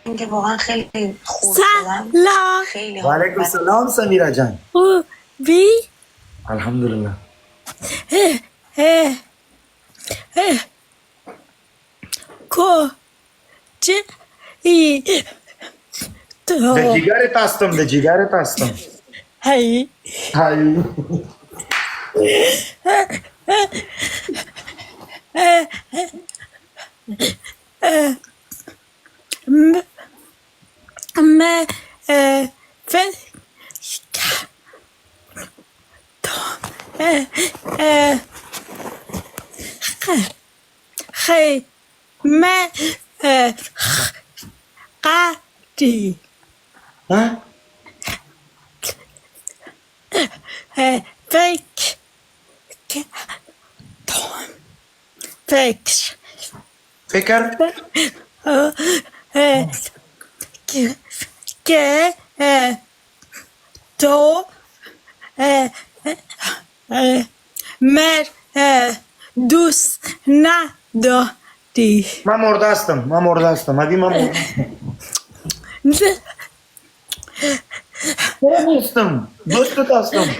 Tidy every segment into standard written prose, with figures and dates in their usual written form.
اینکه واقعا خیلی خوب شدم. سلام. خیلی و علیکم السلام سمیرا جان. خوبی؟ الحمدلله. کجایی تو؟ به جیگرت هستم، به جیگرت هستم. هی های من فکر خیلی من قدی ها؟ فکر فکر که تو من دوست نداری. من مرده هستم، من مرده هستم. هدی من مرده چرا نیستم؟ دوستت هستم.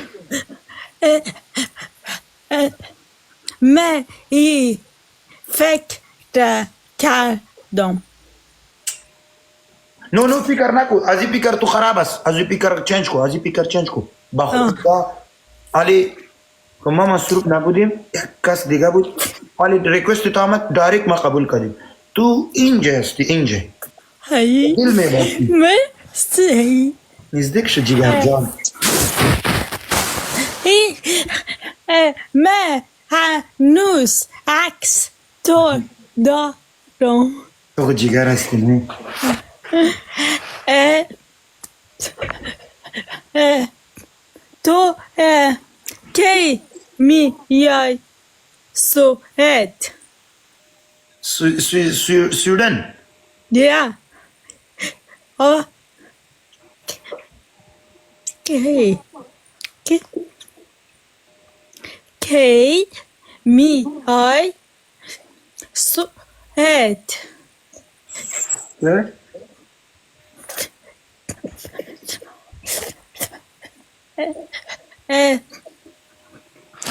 من این فکر کردم. نو فکر نکو. از این فکر تو خراب است. از این فکر چنج کو. از این فکر چنج کو. با خدا علی که ما مصروف نبودیم، یک کس دیگه بود. علی ریکوست تو آمد دایرکت ما قبول کردیم. تو اینجا هستی، اینجا هی دل میباشی. مرسی. نزدیک شو جیگر جان. من هنوز عکس تو دارم. تو جیگر هستی نه؟ تو کی میای سوئد؟ سویدن. یا کی میای سوئد؟ نه؟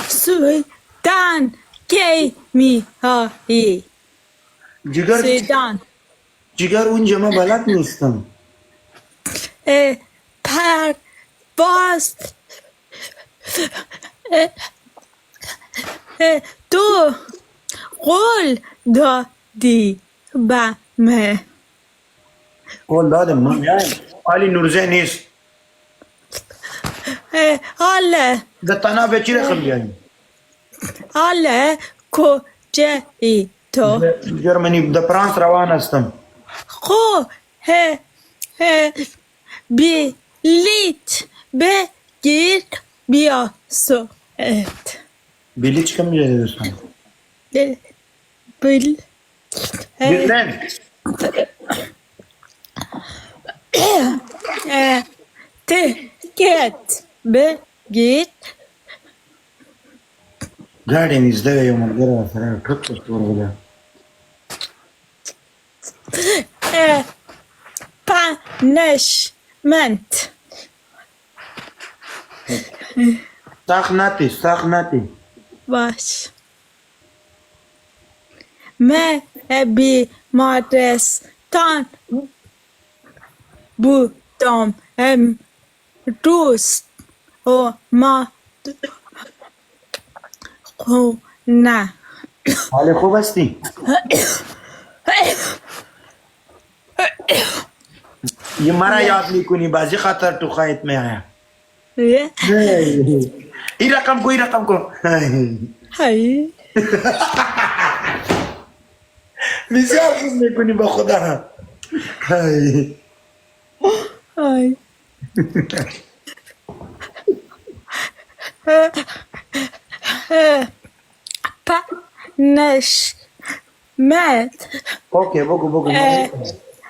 سویدن کی میایی؟ جیگر سویدن جیگر اونجا ما بلد نیستم. پرواز تو قول دادی به من. قول دادم من میایم. علی نورزه نیست. حالا ده تنها چی رقم بیاییم؟ حالا کجایی تو؟ جرمنی ده فرانس روان هستم. خو بلیت بگیر بیا سوئد. بلیچ کم میشه دوستان؟ برلین. تیکت بگیر. گاڑی نیزده یا ملگره سره کتش دور بوده. پنشمنت ساخ نتی. باش. من بیمارستان بودم امروز و ما خونه. حال خوب هستی؟ یه مرا یاد میکنی بازی خاطر تو خواهید میایم. این رقم کو، این رقم کو. هی بسیار خوب میکنی با خدا. هی پنشمنت اوکی بگو.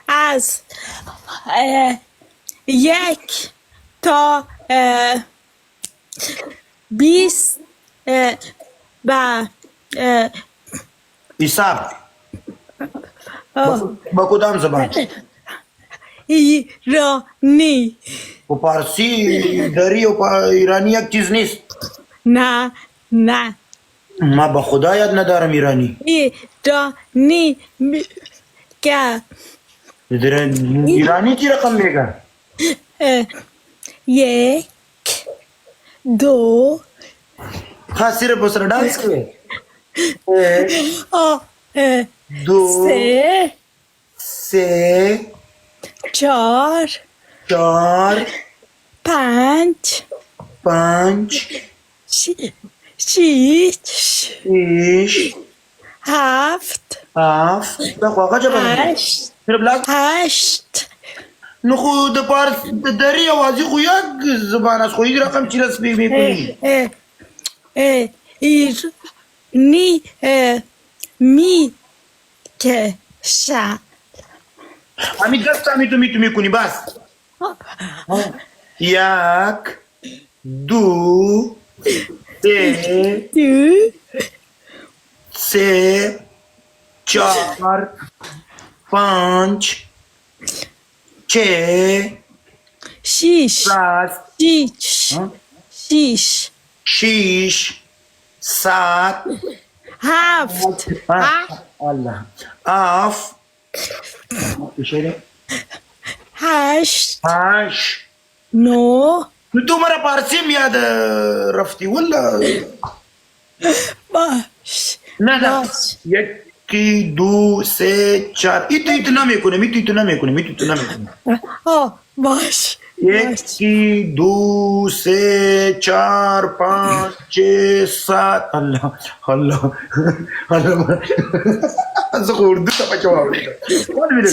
از 1 تا 20 و حساب با کدام زبان؟ ایرانی و پارسی دری و ایرانی یک چیز نیست. نه نه ما به خدا یاد ندارم ایرانی. ایرانی میگه ایرانی چی رقم میگه؟ یک دو خاصی رو بسر ڈانس که آه دو سه سه چهار چار پنج پنج شیش شیش هفت هفت بخوا آقا جبانه هشت میره بلاک هشت نو خو د پارس د دری آوازی خو یک زبان است خو این رقم چی رسمی میکنی؟ ایرانی می کشم همین دست همی تو میکنی بس. یک دو سه دو سه چهار پنج چه شیش راست شیش شیش شیش سات هفت الله اف هشت هاش نو تو مرا پارسی میاد رفتی ولا باش نه نه باش یکی دو سه چار ایتو نمیکنه ایتو نمیکنه آه باش یکی دو سه چار پنج چه سات الله الله الله از اردو تا بچه ها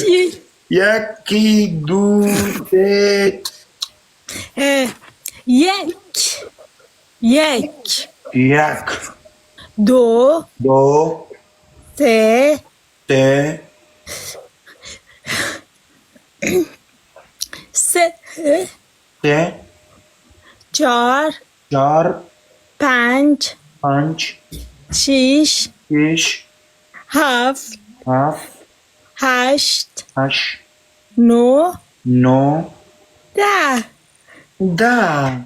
چی یکی دو سه یک یک یک دو دو سه سه سه سه چهار چار پنج پنج شیش شش هفت هفت هشت هشت نو نو ده ده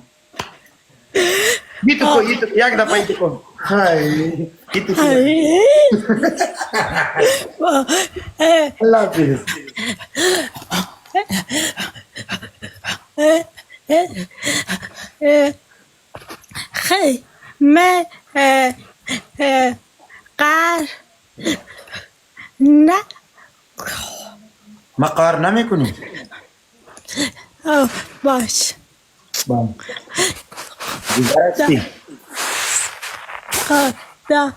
Gitu kok, itu ya kenapa itu kok? Hai, itu kok. I love this. خیلی من قر نه مقار نمیکنی؟ باش بله. گزارشی. خدا